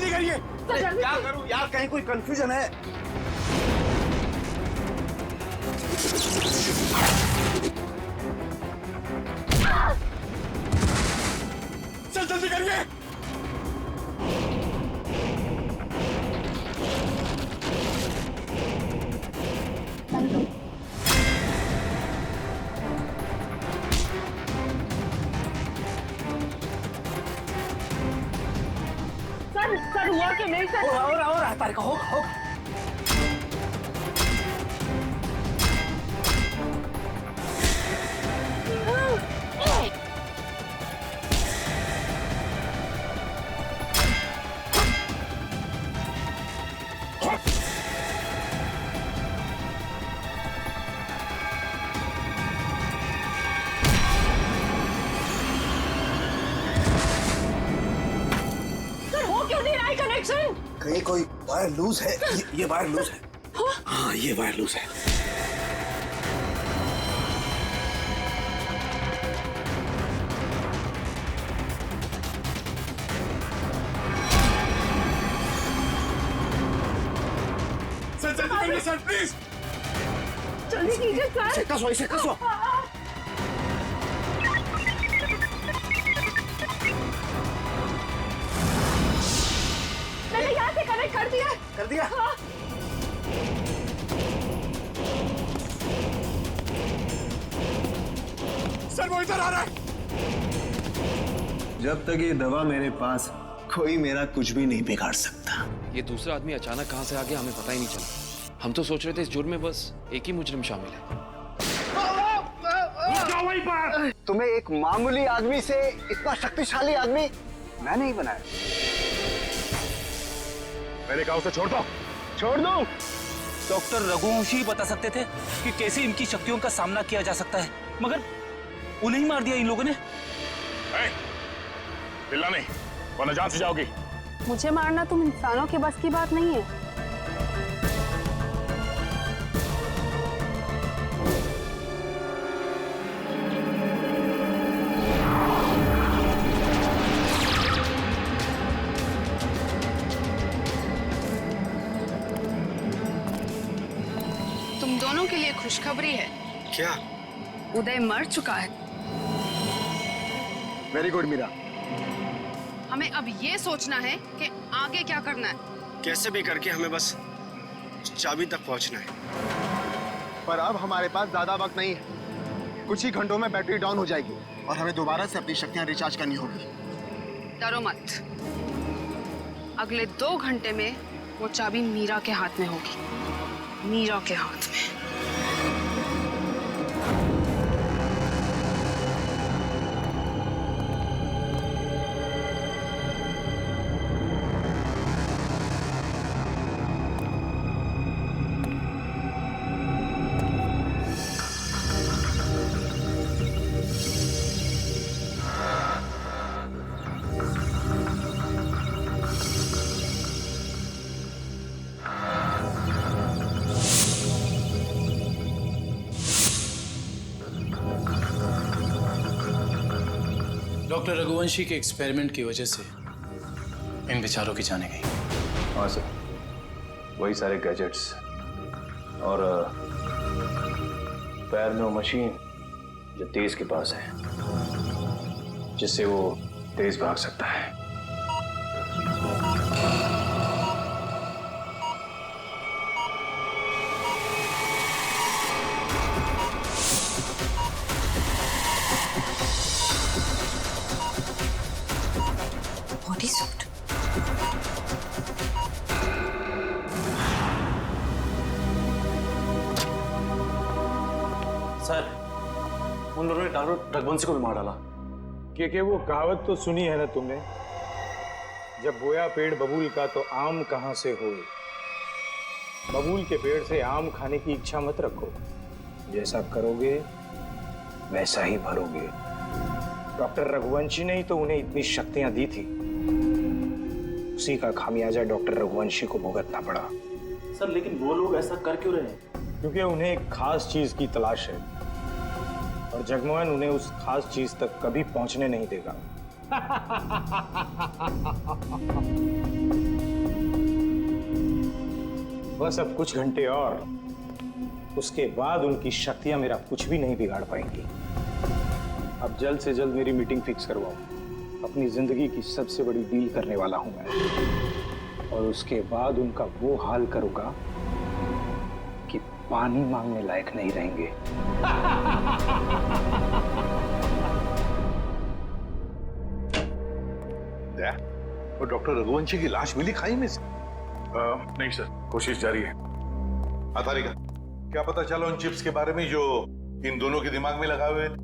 जल्दी करिए। क्या करूं यार, कहीं कोई कंफ्यूजन है? चल जल्दी करिए। सर हुआ कि नहीं सर? और तारिका होगा। कहीं कोई वायर लूज है। ये वायर लूज है। हाँ ये वायर लूज है। सर जल्दी करिए सर प्लीज। जल्दी कीजिए सर। इसे कसो। मैंने यहाँ से कनेक्ट कर दिया। कर दिया? हाँ। सर वो इधर आ रहा है। जब तक ये दवा मेरे पास, कोई मेरा कुछ भी नहीं बिगाड़ सकता। ये दूसरा आदमी अचानक कहां से आ गया हमें पता ही नहीं चला। हम तो सोच रहे थे इस जुर्म में बस एक ही मुजरिम शामिल है। तुम्हें एक मामूली आदमी से इतना शक्तिशाली आदमी मैं नहीं बनाया। मैंने कहा उसे छोड़ दो। छोड़ दो? डॉक्टर रघुवंशी बता सकते थे कि कैसे इनकी शक्तियों का सामना किया जा सकता है, मगर उन्हें ही मार दिया इन लोगों ने। चिल्ला नहीं वरना जान से जाओगी। मुझे मारना तुम इंसानों के बस की बात नहीं है। तुम दोनों के लिए खुशखबरी है। क्या? उदय मर चुका है। Very good Meera. हमें अब ये सोचना है कि आगे क्या करना है। कैसे भी करके हमें बस चाबी तक पहुंचना है। पर अब हमारे पास ज्यादा वक्त नहीं है। कुछ ही घंटों में बैटरी डाउन हो जाएगी और हमें दोबारा से अपनी शक्तियां रिचार्ज करनी होगी। डरो मत, अगले 2 घंटे में वो चाबी मीरा के हाथ में होगी। मीरा के हाथ में। डॉक्टर रघुवंशी के एक्सपेरिमेंट की वजह से इन बेचारों की जाने गई। हाँ सर, वही सारे गैजेट्स और पैर में वो मशीन जो तेज के पास है, जिससे वो तेज भाग सकता है। Body suit. सर, उन लोगों ने डॉक्टर रघुवंशी को भी मार डाला। क्योंकि वो कहावत तो सुनी है ना तुमने, जब बोया पेड़ बबूल का तो आम कहां से होए। बबूल के पेड़ से आम खाने की इच्छा मत रखो, जैसा करोगे वैसा ही भरोगे। डॉक्टर रघुवंशी ने ही तो उन्हें इतनी शक्तियां दी थी, उसी का खामियाजा डॉक्टर रघुवंशी को भुगतना पड़ा। सर लेकिन वो लोग ऐसा कर क्यों रहे हैं? क्योंकि उन्हें एक खास चीज की तलाश है और जगमोहन उन्हें उस खास चीज तक कभी पहुंचने नहीं देगा। बस अब कुछ घंटे और, उसके बाद उनकी शक्तियां मेरा कुछ भी नहीं बिगाड़ पाएंगी। अब जल्द से जल्द मेरी मीटिंग फिक्स करवाओ। अपनी जिंदगी की सबसे बड़ी डील करने वाला हूं मैं, और उसके बाद उनका वो हाल करूंगा कि पानी मांगने लायक नहीं रहेंगे। वो डॉक्टर रघुवंशी की लाश मिली खाई में से? नहीं सर, कोशिश जारी है। तारिका, क्या पता चला उन चिप्स के बारे में जो इन दोनों के दिमाग में लगाए हुए थे?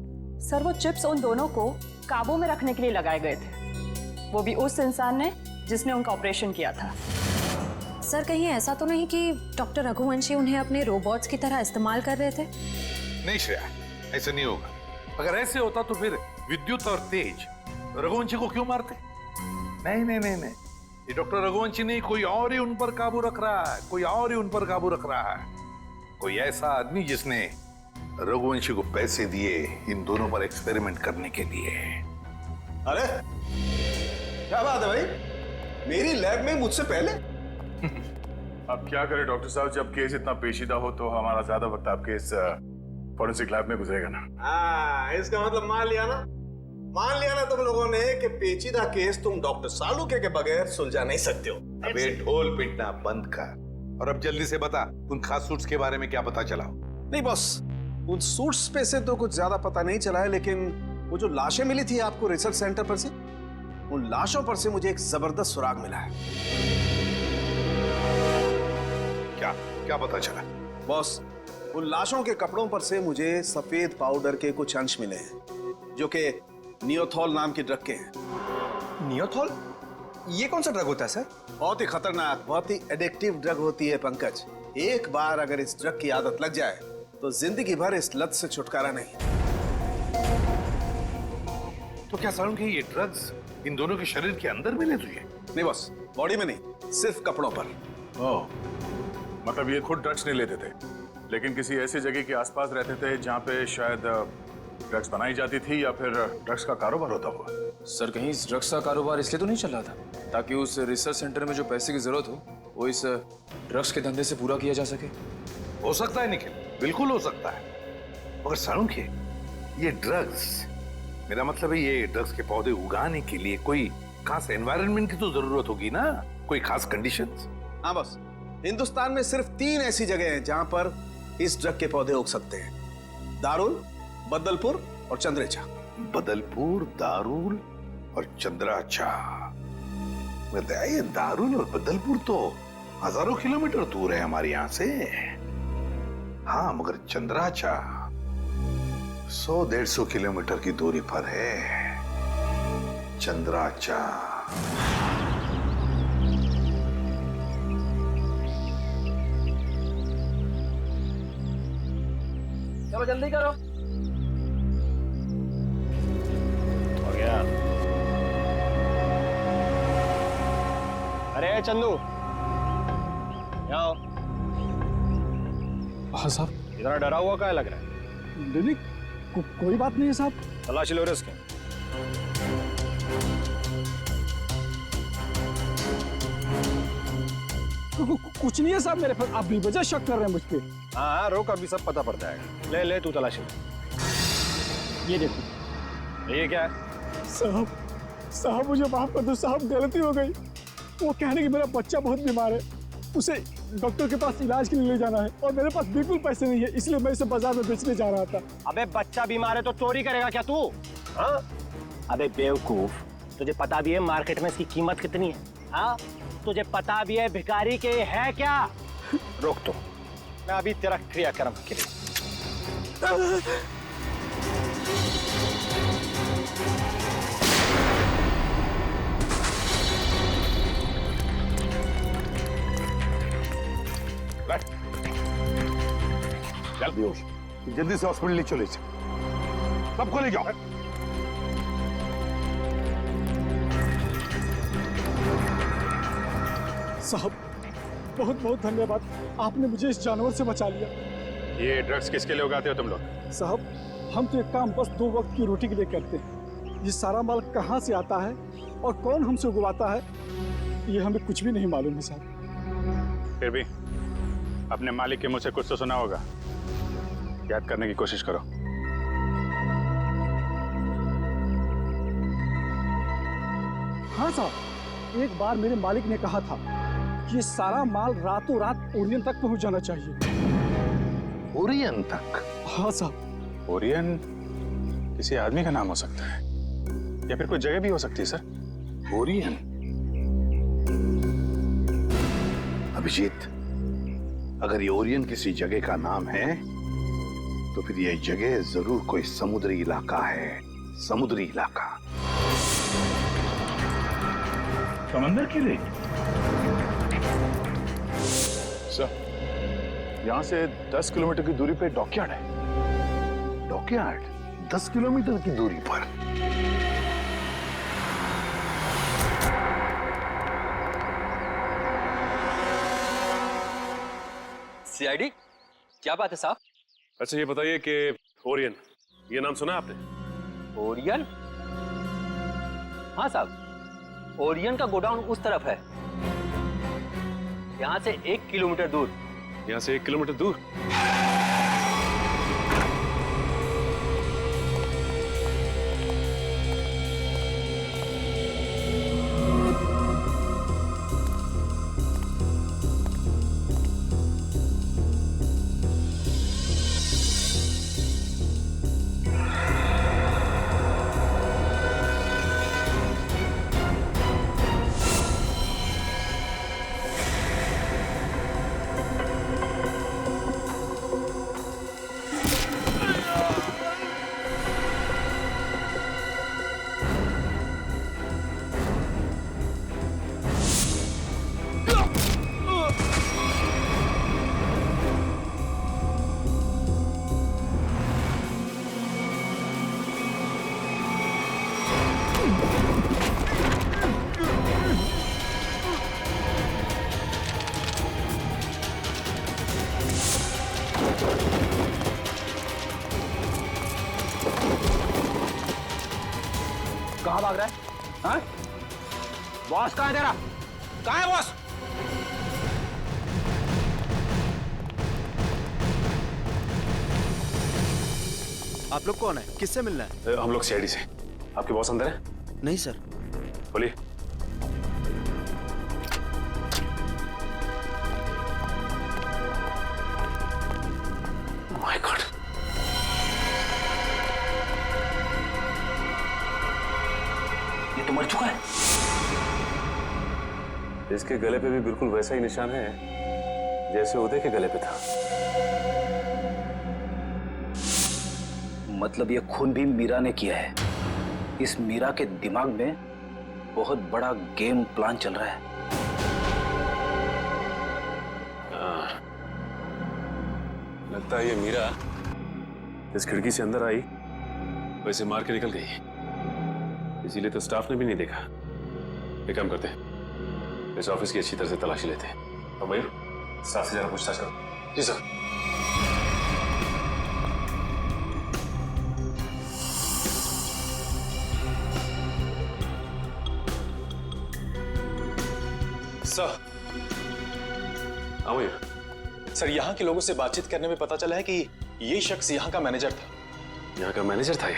सर, वो चिप्स उन दोनों को काबू में रखने के लिए लगाए गए थे, वो भी उस इंसान ने जिसने उनका ऑपरेशन किया था। सर, कहीं ऐसा तो नहीं कि डॉक्टर रघुवंशी उन्हें अपने रोबोट्स की तरह इस्तेमाल कर रहे थे? नहीं श्रेया, ऐसा नहीं होगा। अगर ऐसे होता तो फिर विद्युत और तेज रघुवंशी को क्यों मारते? नहीं नहीं नहीं नहीं, ये डॉक्टर रघुवंशी नहीं, कोई और ही उन पर काबू रख रहा है, कोई और ही उन पर काबू रख रहा है। कोई ऐसा आदमी जिसने रघुवंशी को पैसे दिए इन दोनों पर एक्सपेरिमेंट करने के लिए। अरे क्या बात है भाई, मेरी लैब में मुझसे पहले? अब क्या करें डॉक्टर साहब, जब केस इतना पेचीदा हो तो हमारा ज्यादा वक्त आपके इस फॉरेंसिक लैब में गुजरेगा ना। हाँ, इसका मतलब मान लिया ना तुम लोगों ने कि पेचीदा केस तुम डॉक्टर सालुके के बगैर सुलझा नहीं सकते हो। अबे ढोल पिटना बंद कर, और अब जल्दी से बता उन खास सूट्स के बारे में क्या पता चला? नहीं बॉस, उन सूट्स पे से तो कुछ ज्यादा पता नहीं चला है, लेकिन वो जो लाशें मिली थी आपको रिसर्च सेंटर पर से, उन लाशों पर से मुझे एक जबरदस्त सुराग मिला है। क्या पता चला? बॉस, उन लाशों के कपड़ों पर से मुझे सफेद पाउडर के कुछ अंश मिले हैं, जो कि नियोथॉल नाम की ड्रग के हैं। नियोथॉल? ये कौन सा ड्रग होता है सर? बहुत ही खतरनाक, बहुत ही एडिक्टिव ड्रग होती है पंकज। एक बार अगर इस ड्रग की आदत लग जाए तो जिंदगी भर इस लत से छुटकारा नहीं। तो क्या सारुण के ये ड्रग्स इन दोनों के शरीर के अंदर मिले तुझे? नहीं बॉस, बॉडी में नहीं, सिर्फ कपड़ों पर। ओह, मतलब ये खुद ड्रग्स नहीं लेते थे, लेकिन किसी ऐसी जगह के आसपास रहते थे जहाँ पे शायद ड्रग्स बनाई जाती थी या फिर ड्रग्स का कारोबार होता हुआ। सर, कहीं इस ड्रग्स का कारोबार इसलिए तो नहीं चल रहा था ताकि उस रिसर्च सेंटर में जो पैसे की जरूरत हो वो इस ड्रग्स के धंधे से पूरा किया जा सके? हो सकता है निखिल, बिल्कुल हो सकता है। मगर सारुण के ये ड्रग्स, मेरा मतलब है ये ड्रग्स के पौधे उगाने के लिए कोई खास एनवायरनमेंट की तो जरूरत होगी ना, कोई खास कंडीशंस? हाँ बस, हिंदुस्तान में सिर्फ 3 ऐसी जगह हैं जहां पर इस ड्रग के पौधे उग सकते हैं: दारुल, बदलपुर और चंद्रेचा। बदलपुर, दारुल और चंद्राचा। ये दारुल और बदलपुर तो हजारों किलोमीटर दूर है हमारे यहाँ से। हाँ, मगर चंद्राचा 100-150 किलोमीटर की दूरी पर है। चंद्राचा। चलो जल्दी करो। हो गया। अरे चंदू, आओ। हाँ साहब। इतना डरा हुआ क्या लग रहा है? नहीं, कोई बात नहीं है साहब। तलाशी लो इसके। कुछ नहीं है साहब मेरे पास, आप बेवजह शक कर रहे हैं मुझ पे। हाँ, रोक, अभी सब पता पड़ जाएगा। ले तू तलाशी। ये देखो। ये क्या है? साहब मुझे माफ कर दो साहब, गलती हो गई। वो कहने कि मेरा बच्चा बहुत बीमार है, उसे डॉक्टर के पास इलाज के लिए ले जाना है और मेरे पास बिल्कुल पैसे नहीं है, इसलिए मैं इसे बाजार में बेचने जा रहा था। अबे बच्चा बीमार है तो चोरी करेगा क्या तू? हाँ? अबे बेवकूफ, तुझे पता भी है मार्केट में इसकी कीमत कितनी है? हाँ? तुझे पता भी है भिखारी के है क्या? रोक तो, मैं अभी तेरा क्रियाक्रम के लिए। जल्दी से हॉस्पिटल ले चले, सबको ले जाओ। साहब बहुत बहुत धन्यवाद, आपने मुझे इस जानवर से बचा लिया। ये ड्रग्स किसके लिए उगाते हो तुम लोग? साहब हम तो एक काम बस 2 वक्त की रोटी के लिए करते हैं। ये सारा माल कहाँ से आता है और कौन हमसे उगवाता है ये हमें कुछ भी नहीं मालूम है साहब। फिर भी अपने मालिक के मुंह से कुछ तो सुना होगा, याद करने की कोशिश करो। हाँ साहब, एक बार मेरे मालिक ने कहा था कि ये सारा माल रातों रात ओरियन तक पहुंच जाना चाहिए। ओरियन तक? हाँ साहब। ओरियन किसी आदमी का नाम हो सकता है या फिर कोई जगह भी हो सकती है सर। ओरियन? अभिजीत, अगर ये ओरियन किसी जगह का नाम है तो फिर ये जगह जरूर कोई समुद्री इलाका है। समुद्री इलाका। समंदर की लेक? सर, यहां से 10 किलोमीटर की दूरी पे डॉकयार्ड है। डॉकयार्ड? 10 किलोमीटर की दूरी पर? सीआईडी, क्या बात है साहब? अच्छा ये बताइए कि ओरियन, ये नाम सुना आपने? ओरियन? हाँ साहब, ओरियन का गोडाउन उस तरफ है, यहाँ से 1 किलोमीटर दूर। यहाँ से 1 किलोमीटर दूर? कहाँ भाग रहा है? हाँ? बॉस कहाँ है तेरा? कहाँ है बॉस? आप लोग कौन है? किससे मिलना है? हम लोग सीआईडी से। आपके बॉस अंदर है? नहीं सर। बोलिए। माय गॉड, ये तो मर चुका है। इसके गले पे भी बिल्कुल वैसा ही निशान है जैसे उदय के गले पे था। मतलब ये खून भी मीरा ने किया है। इस मीरा के दिमाग में बहुत बड़ा गेम प्लान चल रहा है। लगता है ये मीरा इस खिड़की से अंदर आई, वैसे मार के निकल गई। इसीलिए तो स्टाफ ने भी नहीं देखा। एक काम करते हैं, इस ऑफिस की अच्छी तरह से तलाशी लेते हैं। और मयूर, स्टाफ से जरा पूछताछ करो। जी सर। सर, हाँ मयूर। सर यहाँ के लोगों से बातचीत करने में पता चला है कि ये शख्स यहाँ का मैनेजर था। यहाँ का मैनेजर था ये?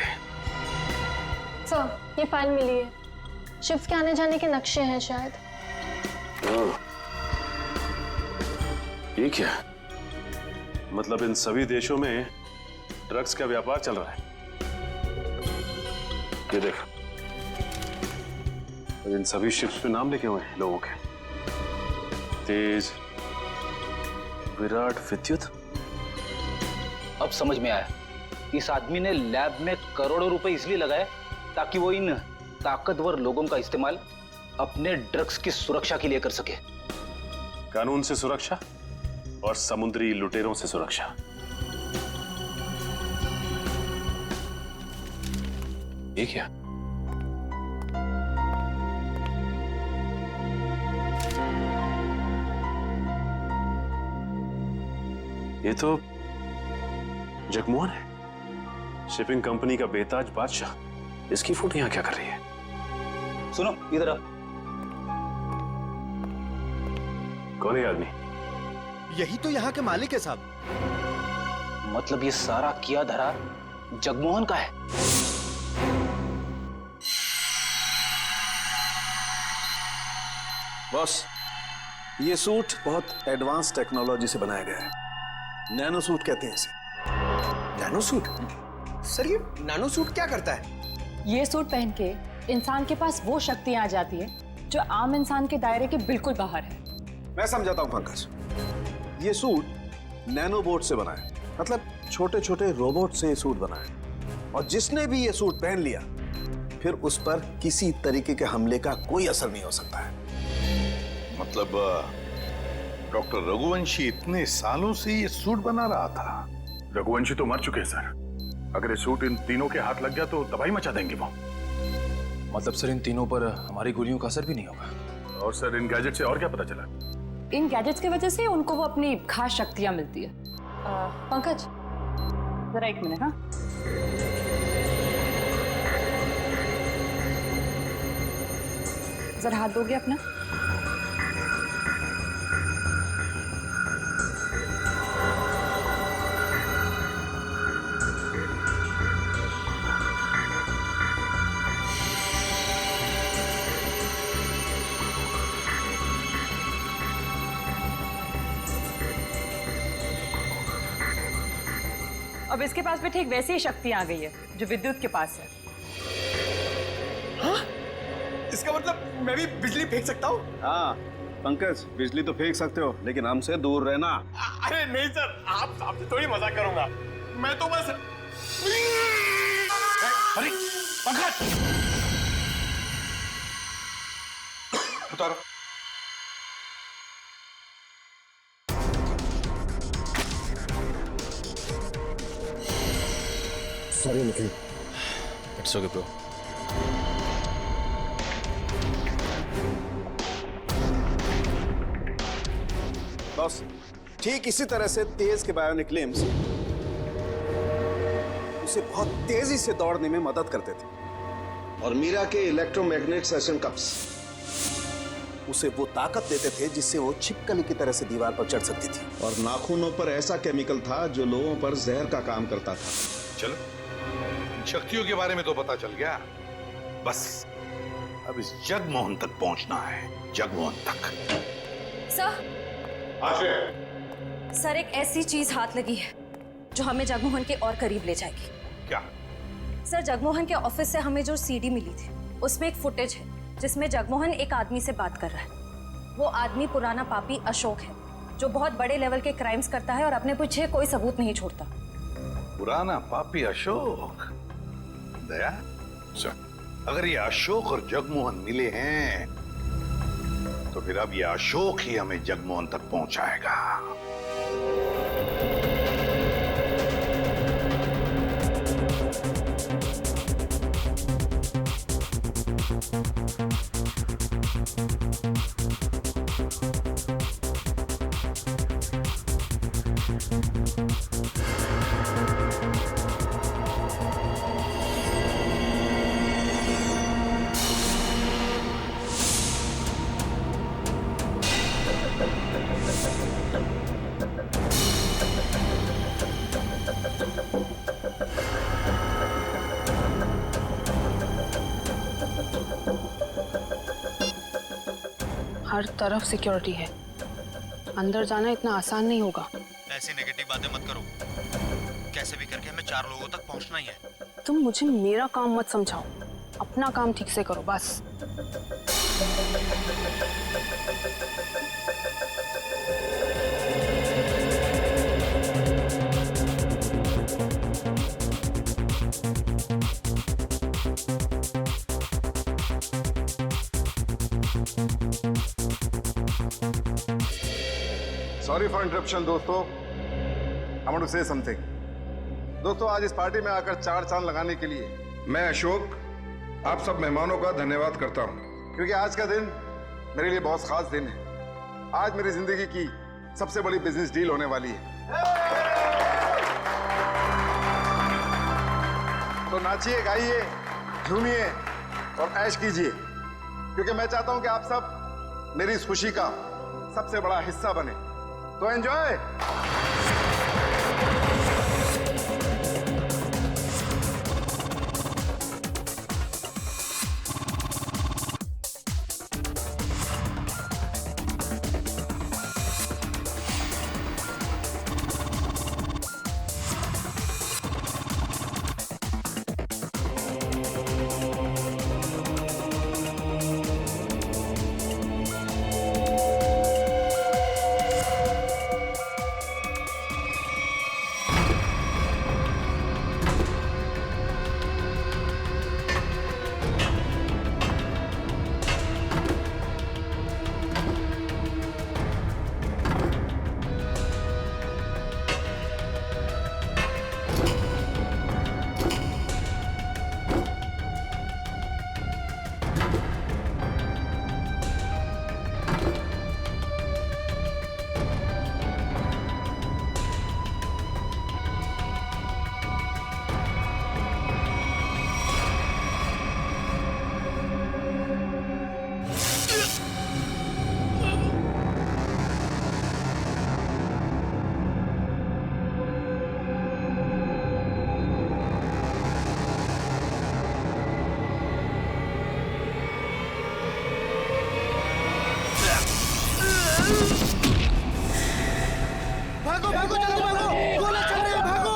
सर, ये फाइल मिली है। शिफ्ट के आने जाने के नक्शे हैं शायद। ये क्या? मतलब इन सभी देशों में ड्रग्स का व्यापार चल रहा है। ये देख, और इन सभी शिप्स पे नाम लिखे हुए हैं लोगों के। तेज, विराट, विद्युत। अब समझ में आया, इस आदमी ने लैब में करोड़ों रुपए इसलिए लगाए ताकि वो इन ताकतवर लोगों का इस्तेमाल अपने ड्रग्स की सुरक्षा के लिए कर सके। कानून से सुरक्षा और समुद्री लुटेरों से सुरक्षा। ये क्या? ये तो जगमोहन है, शिपिंग कंपनी का बेताज बादशाह। इसकी फोटो यहां क्या कर रही है? सुनो, इधर आ। कौन है आदमी? यही तो यहाँ के मालिक है साहब। मतलब ये सारा किया धरा जगमोहन का है? बॉस, ये सूट बहुत एडवांस टेक्नोलॉजी से बनाया गया है। नैनो सूट कहते हैं इसे। Nano suit? सर ये नैनो सूट क्या करता है? ये सूट पहन के इंसान के पास वो शक्तियां आ जाती है जो आम इंसान के दायरे के बिल्कुल बाहर है। मैं समझाता हूँ पंकज। ये सूट नैनो बोट से बना है, मतलब छोटे छोटे रोबोट से ये सूट बना है। और जिसने भी ये सूट पहन लिया फिर उस पर किसी तरीके के हमले का कोई असर नहीं हो सकता है। मतलब डॉक्टर रघुवंशी इतने सालों से ये सूट बना रहा था? रघुवंशी तो मर चुके हैं सर। अगर ये सूट इन तीनों के हाथ लग गया तो तबाही मचा देंगे वो। मतलब सर इन तीनों पर हमारी गोलियों का असर भी नहीं होगा? और सर इन गैजेट से और क्या पता चला? इन गैजेट्स की वजह से उनको वो अपनी खास शक्तियां मिलती है। पंकज जरा एक मिनट। हाँ, जरा हाथ दोगे अपना? अब इसके पास भी ठीक वैसी ही शक्ति आ गई है जो विद्युत के पास है। हाँ? इसका मतलब मैं भी बिजली फेंक सकता हूँ? हाँ पंकज, बिजली तो फेंक सकते हो लेकिन हमसे दूर रहना। अरे नहीं सर, आपसे थोड़ी मजाक करूंगा। मैं तो बस। अरे पंकज, उतारो। Sorry Nikhil. It's okay bro. Boss, ठीक इसी तरह से तेज के बायोनिक लिम्स उसे बहुत तेजी से दौड़ने में मदद करते थे। और मीरा के इलेक्ट्रोमैग्नेट सेशन कप्स उसे वो ताकत देते थे जिससे वो छिपकली की तरह से दीवार पर चढ़ सकती थी। और नाखूनों पर ऐसा केमिकल था जो लोगों पर जहर का काम करता था। चलो, शक्तियों के बारे में तो पता चल गया। बस अब इस जगमोहन तक पहुंचना है। जगमोहन तक। सर एक ऐसी चीज हाथ लगी है जो हमें जगमोहन के और करीब ले जाएगी। क्या? सर जगमोहन के ऑफिस से हमें जो सीडी मिली थी उसमें एक फुटेज है जिसमें जगमोहन एक आदमी से बात कर रहा है। वो आदमी पुराना पापी अशोक है जो बहुत बड़े लेवल के क्राइम्स करता है और अपने पीछे कोई सबूत नहीं छोड़ता। पुराना पापी अशोक? दया सर, अगर ये अशोक और जगमोहन मिले हैं तो फिर अब ये अशोक ही हमें जगमोहन तक पहुंचाएगा। हर तरफ सिक्योरिटी है, अंदर जाना इतना आसान नहीं होगा। ऐसी नेगेटिव बातें मत करो। कैसे भी करके हमें 4 लोगों तक पहुंचना ही है। तुम मुझे मेरा काम मत समझाओ, अपना काम ठीक से करो बस। सॉरी फॉर इंटरप्शन दोस्तों, I want to say something. दोस्तों, आज इस पार्टी में आकर 4 चांद लगाने के लिए मैं अशोक आप सब मेहमानों का धन्यवाद करता हूं, क्योंकि आज का दिन मेरे लिए बहुत खास दिन है। आज मेरी जिंदगी की सबसे बड़ी बिजनेस डील होने वाली है। तो नाचिए, गाइए, झूमिए और ऐश कीजिए, क्योंकि मैं चाहता हूं कि आप सब मेरी इस खुशी का सबसे बड़ा हिस्सा बने। तो एंजॉय। भागो भागो चलो भागो, गोले चल रहे हैं, भागो।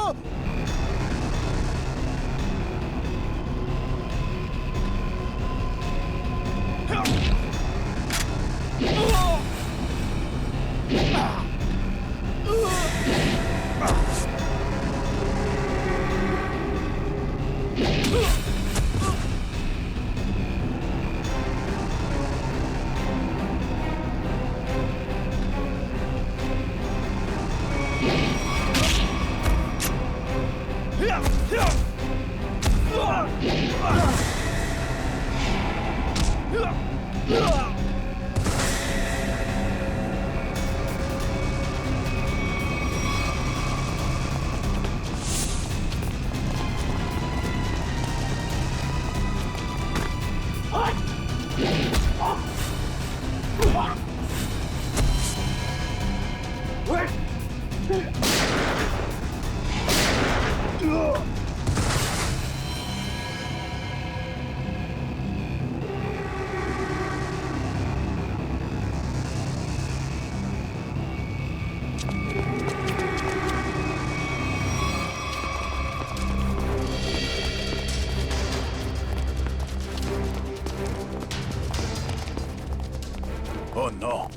Oh no!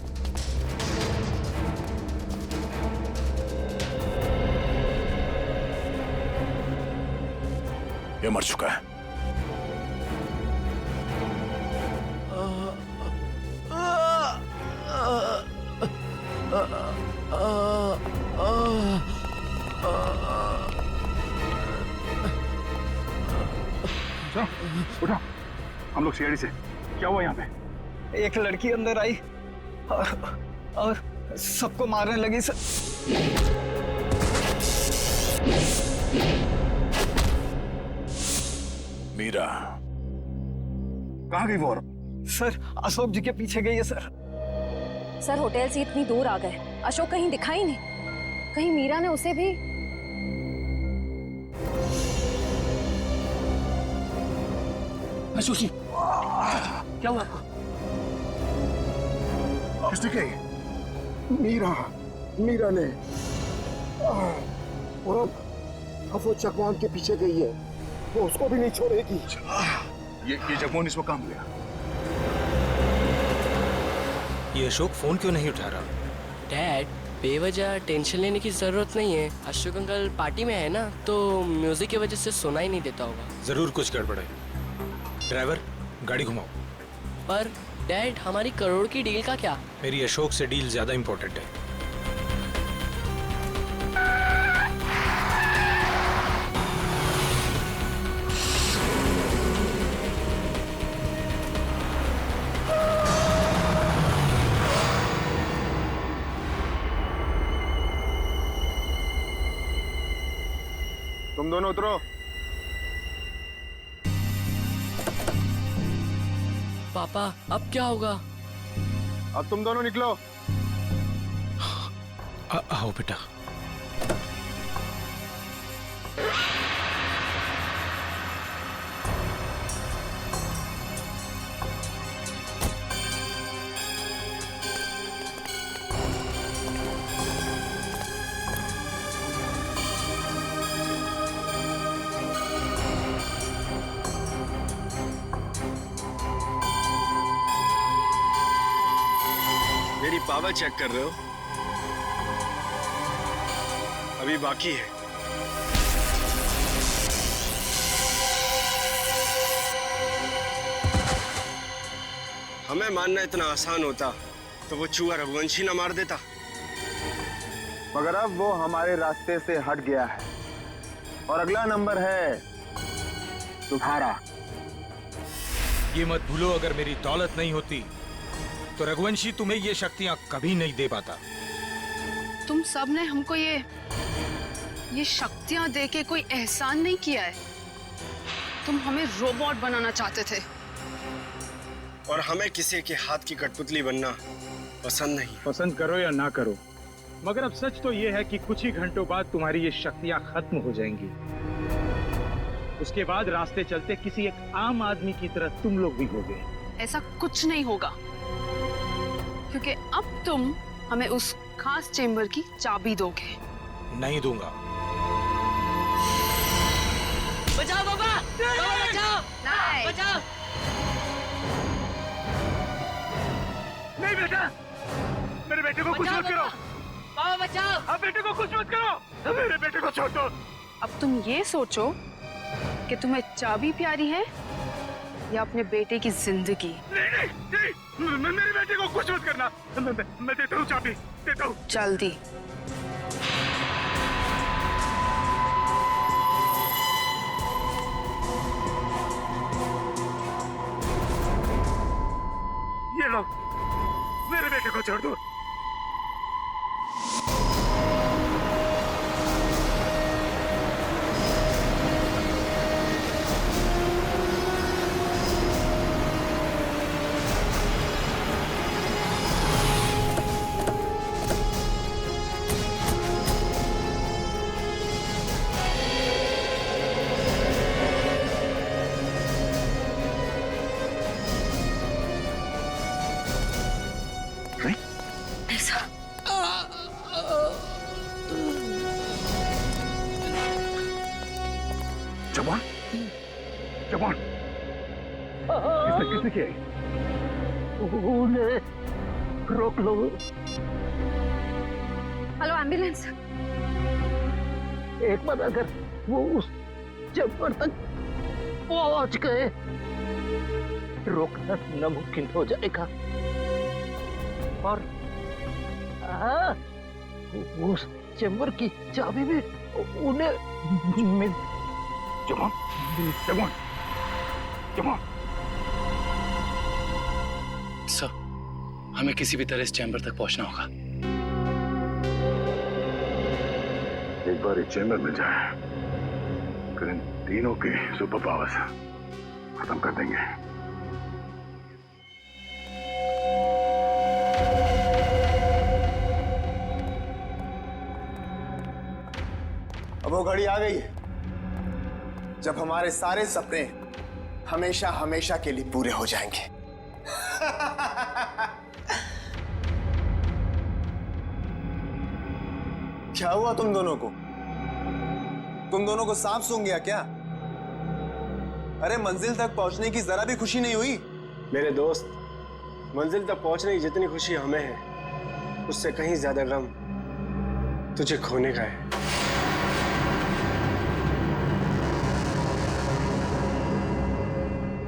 ये मर चुका है। उठा, हम लोग सीआईडी से। क्या हुआ यहाँ पे? एक लड़की अंदर आई और सबको मारने लगी सर। मीरा कहाँ गई वो? सर अशोक जी के पीछे गई है सर। सर होटल से इतनी दूर आ गए, अशोक कहीं दिखाई नहीं। कहीं मीरा ने उसे भी। अशोक जी, क्या हुआ आपको? किसने कही? मीरा ने। और अब वो चकवान के पीछे गई है, वो उसको भी नहीं छोड़ेगी। ये जगमोहन इसमें काम लिया। ये अशोक फोन क्यों नहीं उठा रहा? डैड, बेवजह टेंशन लेने की जरूरत नहीं है। अशोक अंकल पार्टी में है ना, तो म्यूजिक की वजह से सुना ही नहीं देता होगा। जरूर कुछ गड़बड़ है। ड्राइवर, गाड़ी घुमाओ। पर डैड, हमारी करोड़ की डील का क्या? मेरी अशोक से डील ज्यादा इंपॉर्टेंट है। तुम दोनों उतरो। पापा, अब क्या होगा? अब तुम दोनों निकलो। आओ बेटा। मेरी पावर चेक कर रहे हो? अभी बाकी है। हमें मानना इतना आसान होता तो वो चूहा रघुवंशी ना मार देता। मगर अब वो हमारे रास्ते से हट गया है और अगला नंबर है तुम्हारा। ये मत भूलो, अगर मेरी दौलत नहीं होती तो रघुवंशी तुम्हें ये शक्तियां कभी नहीं दे पाता। तुम सब ने हमको ये शक्तियां देके कोई एहसान नहीं किया है। तुम हमें रोबोट बनाना चाहते थे और हमें किसी के हाथ की कठपुतली बनना पसंद नहीं। पसंद करो या ना करो, मगर अब सच तो ये है कि कुछ ही घंटों बाद तुम्हारी ये शक्तियां खत्म हो जाएंगी। उसके बाद रास्ते चलते किसी एक आम आदमी की तरह तुम लोग भी होगे। ऐसा कुछ नहीं होगा, क्योंकि अब तुम हमें उस खास चेंबर की चाबी दोगे। नहीं दूंगा। बचाओ बाबा, बाबा बचाओ, नहीं बचाओ। नहीं बेटा, मेरे बेटे को कुछ मत करो। बाबा बचाओ। अब बेटे को कुछ मत करो, मेरे बेटे को छोड़ दो। अब तुम ये सोचो कि तुम्हें चाबी प्यारी है या अपने बेटे की जिंदगी। नहीं, मेरे बेटे को कुछ मत करना। मैं देता हूँ चाबी, देता हूँ। जल्दी। ये लो, मेरे बेटे को छोड़ दो। जवान, जवान, किसने किया? रोक लो। Hello ambulance. एक बार अगर वो उस चेंबर तक पहुंच गए, रोकना नामुमकिन हो जाएगा। और हाँ, उस चेंबर की चाबी भी उन्हें मिल। जवान, जवान, जवान। सर, हमें किसी भी तरह इस चैम्बर तक पहुंचना होगा। एक बार इस चैम्बर में जाए, फिर इन तीनों के सुपर पावर्स खत्म कर देंगे। अब वो घड़ी आ गई है जब हमारे सारे सपने हमेशा हमेशा के लिए पूरे हो जाएंगे। क्या हुआ तुम दोनों को? तुम दोनों को सांप सूंघ गया क्या? अरे मंजिल तक पहुंचने की जरा भी खुशी नहीं हुई? मेरे दोस्त, मंजिल तक पहुंचने की जितनी खुशी हमें है, उससे कहीं ज्यादा गम तुझे खोने का है।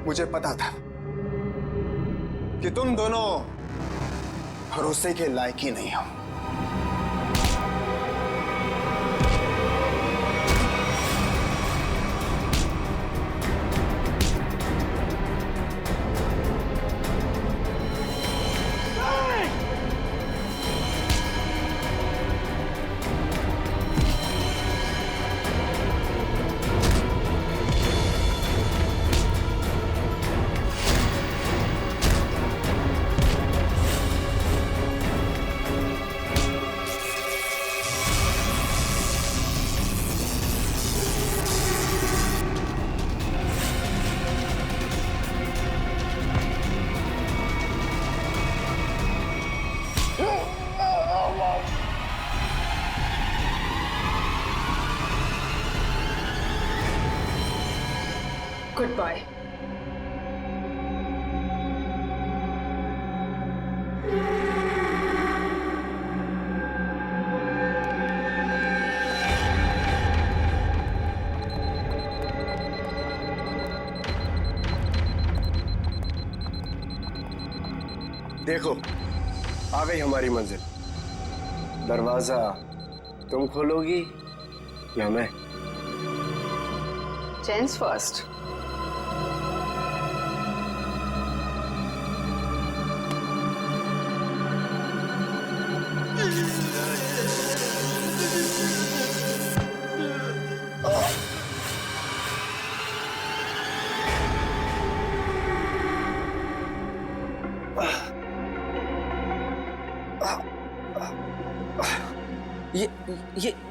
मुझे पता था कि तुम दोनों भरोसे के लायक ही नहीं हो। Good bye. देखो, आ गई हमारी मंजिल। दरवाजा तुम खोलोगी या मैं? Gents first.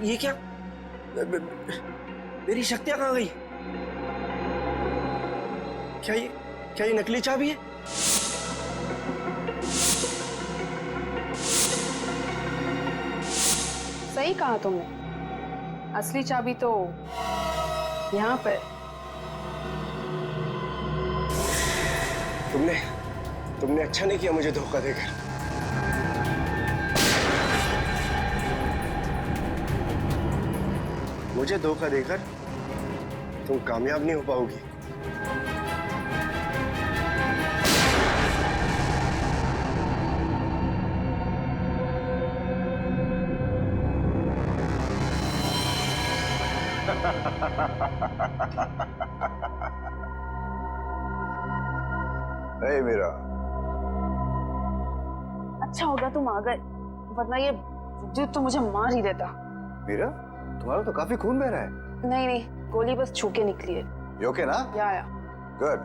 ये क्या? मेरी शक्तियां कहाँ गई? क्या ये नकली चाबी है? सही कहा तुमने, असली चाबी तो यहाँ पर। तुमने अच्छा नहीं किया मुझे धोखा देकर। मुझे धोखा देकर तुम कामयाब नहीं हो पाओगी। नहीं मीरा, अच्छा होगा तुम आ गए, वरना ये विद्युत तो मुझे मार ही देता। मीरा, तुम्हारा तो काफी खून बह रहा है। नहीं, गोली बस छू के निकली है। ये ओके ना? या। गुड।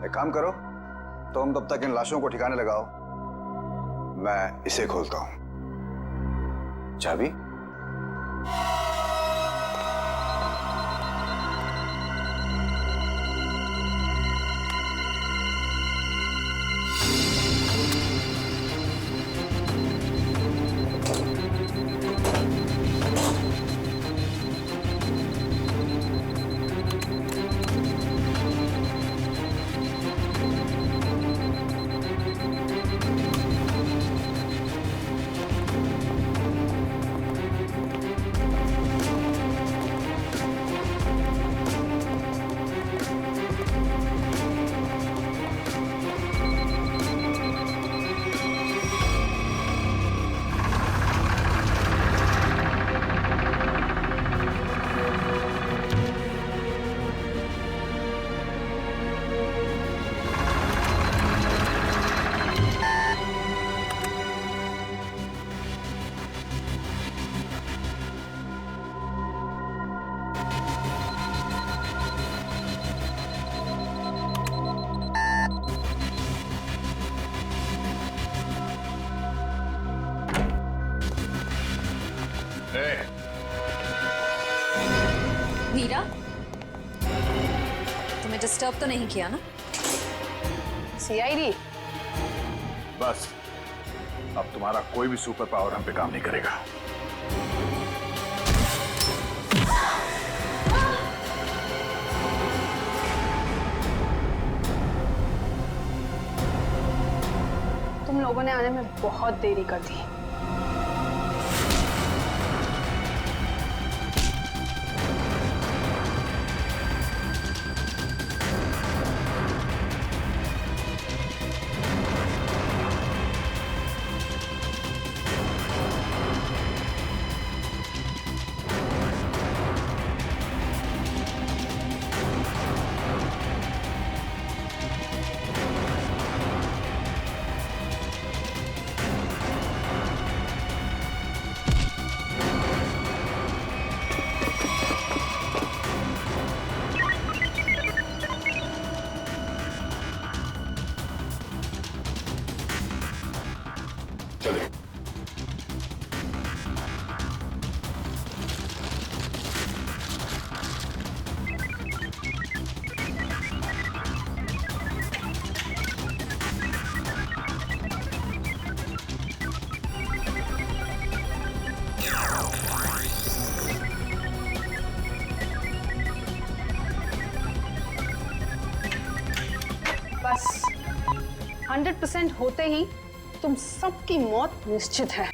एक काम करो, तुम तब तक इन लाशों को ठिकाने लगाओ, मैं इसे खोलता हूं। चाबी? मीरा, तुम्हें डिस्टर्ब तो नहीं किया ना? सीआईडी? बस अब तुम्हारा कोई भी सुपर पावर हम पे काम नहीं करेगा। तुम लोगों ने आने में बहुत देरी कर दी। 100% होते ही तुम सबकी मौत निश्चित है।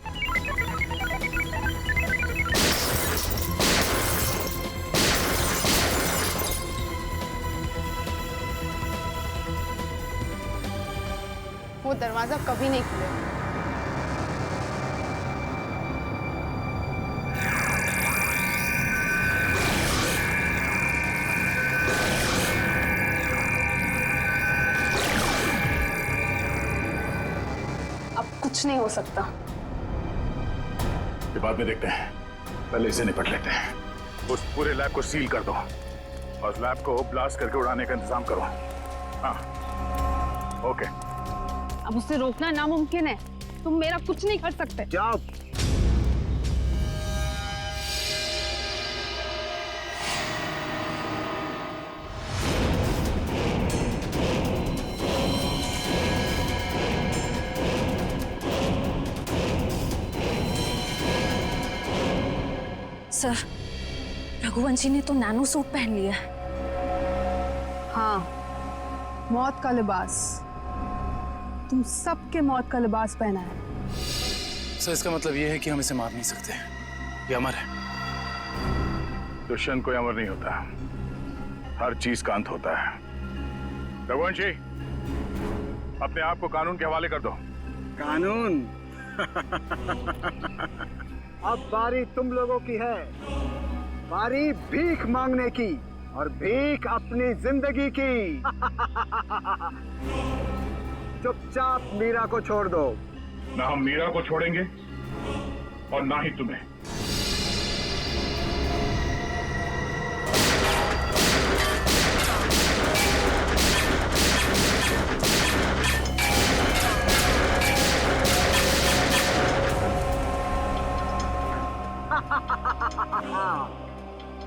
वो दरवाजा कभी नहीं खुलेगा। अब कुछ नहीं हो सकता। ये बाद में देखते हैं, पहले इसे निपट लेते हैं। उस पूरे लैब को सील कर दो और लैब को ब्लास्ट करके उड़ाने का इंतजाम करो। हाँ, ओके। अब उसे रोकना नामुमकिन है। तुम मेरा कुछ नहीं कर सकते। जाओ। सर, रघुवंशी ने तो नैनो सूट पहन लिया है। हाँ, मौत का लिबास। तुम सबके मौत का लिबास पहना है। सर, इसका मतलब ये है कि हम इसे मार नहीं सकते। ये अमर है। दुष्यंत कोई अमर नहीं होता, हर चीज का अंत होता है। रघुवंशी, अपने आप को कानून के हवाले कर दो। कानून? अब बारी तुम लोगों की है। बारी भीख मांगने की, और भीख अपनी जिंदगी की। चुपचाप मीरा को छोड़ दो। ना हम मीरा को छोड़ेंगे और ना ही तुम्हें।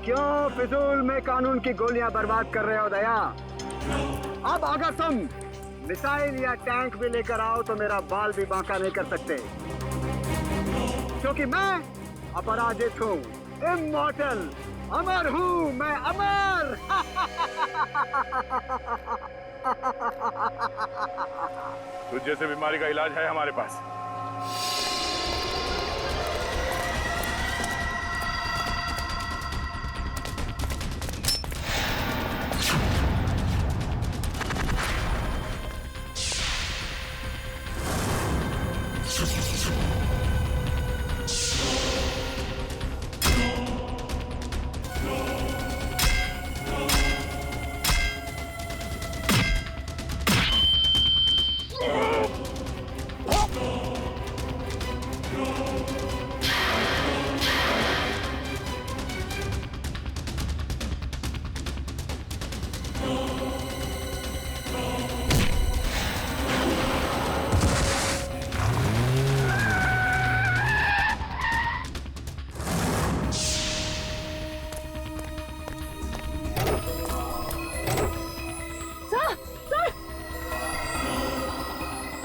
क्यों फिजूल में कानून की गोलियां बर्बाद कर रहे हो दया? अब अगर तुम मिसाइल या टैंक भी लेकर आओ तो मेरा बाल भी बांका नहीं कर सकते, क्योंकि मैं अपराजित हूँ, इमॉर्टल, अमर हूँ मैं, अमर। तुझ जैसे बीमारी का इलाज है हमारे पास।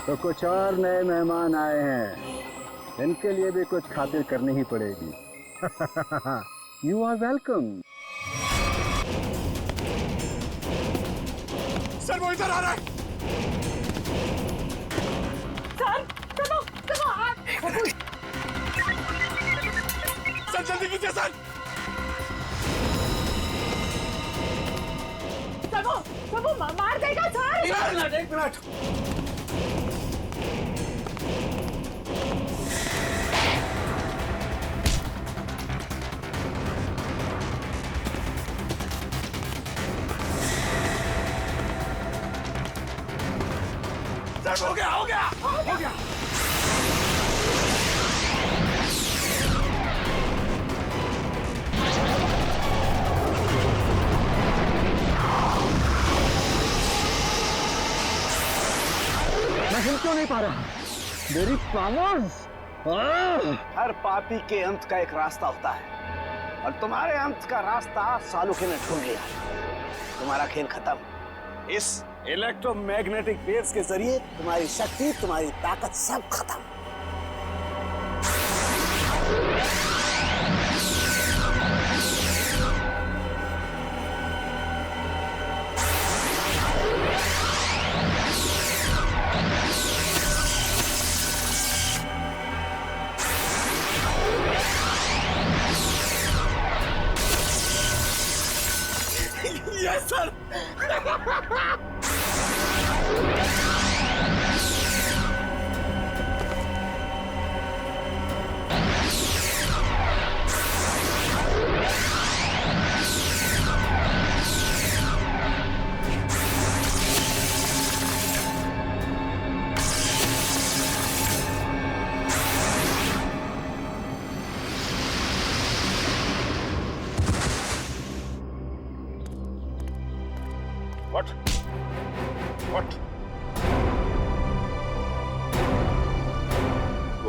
तो कुछ और नए मेहमान आए हैं, इनके लिए भी कुछ खातिर करनी ही पड़ेगी। You are welcome. सर, वो इधर आ रहा है। सर, चलो, चलो, सर जल्दी कीजिए सर। वो मार देगा सर। एक मिनट। सर, हो गया, हो गया, हो गया। मैं हिल क्यों नहीं पा रहा? मेरी पावर्स। हर पापी के अंत का एक रास्ता होता है, और तुम्हारे अंत का रास्ता सालुके ने ढूंढ लिया। तुम्हारा खेल खत्म। इस इलेक्ट्रोमैग्नेटिक वेव्स के जरिए तुम्हारी शक्ति, तुम्हारी ताकत सब खत्म।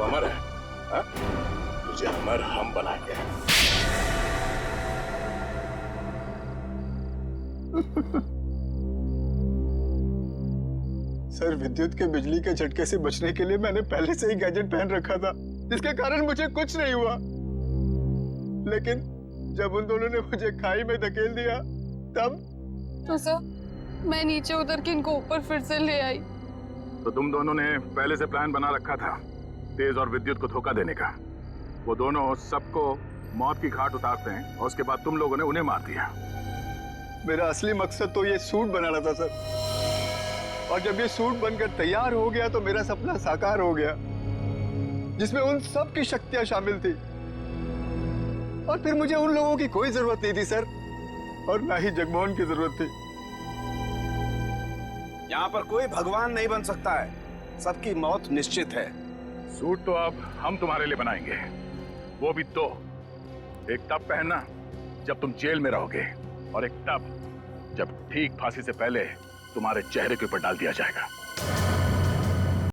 अमर है हा? तुझे अमर हम बनाएंगे। सर, विद्युत के बिजली के झटके से बचने के लिए मैंने पहले से ही गैजेट पहन रखा था, जिसके कारण मुझे कुछ नहीं हुआ। लेकिन जब उन दोनों ने मुझे खाई में धकेल दिया तब तो सर मैं नीचे उतर के इनको ऊपर फिर से ले आई। तो तुम दोनों ने पहले से प्लान बना रखा था तेज और विद्युत को धोखा देने का। वो दोनों सबको मौत की घाट उतारते हैं और उसके बाद तुम लोगों ने उन्हें मार दिया। मेरा असली मकसद तो ये सूट बनाना था सर, और जब ये सूट बनकर तैयार हो गया तो मेरा सपना साकार हो गया, जिसमें उन सब की शक्तियां शामिल थी। और फिर मुझे उन लोगों की कोई जरूरत नहीं थी सर, और ना ही जगमोहन की जरूरत थी। यहाँ पर कोई भगवान नहीं बन सकता है, सबकी मौत निश्चित है। सूट तो अब हम तुम्हारे लिए बनाएंगे, वो भी दो। एक तब पहनना जब तुम जेल में रहोगे, और एक तब जब ठीक फांसी से पहले तुम्हारे चेहरे के ऊपर डाल दिया जाएगा।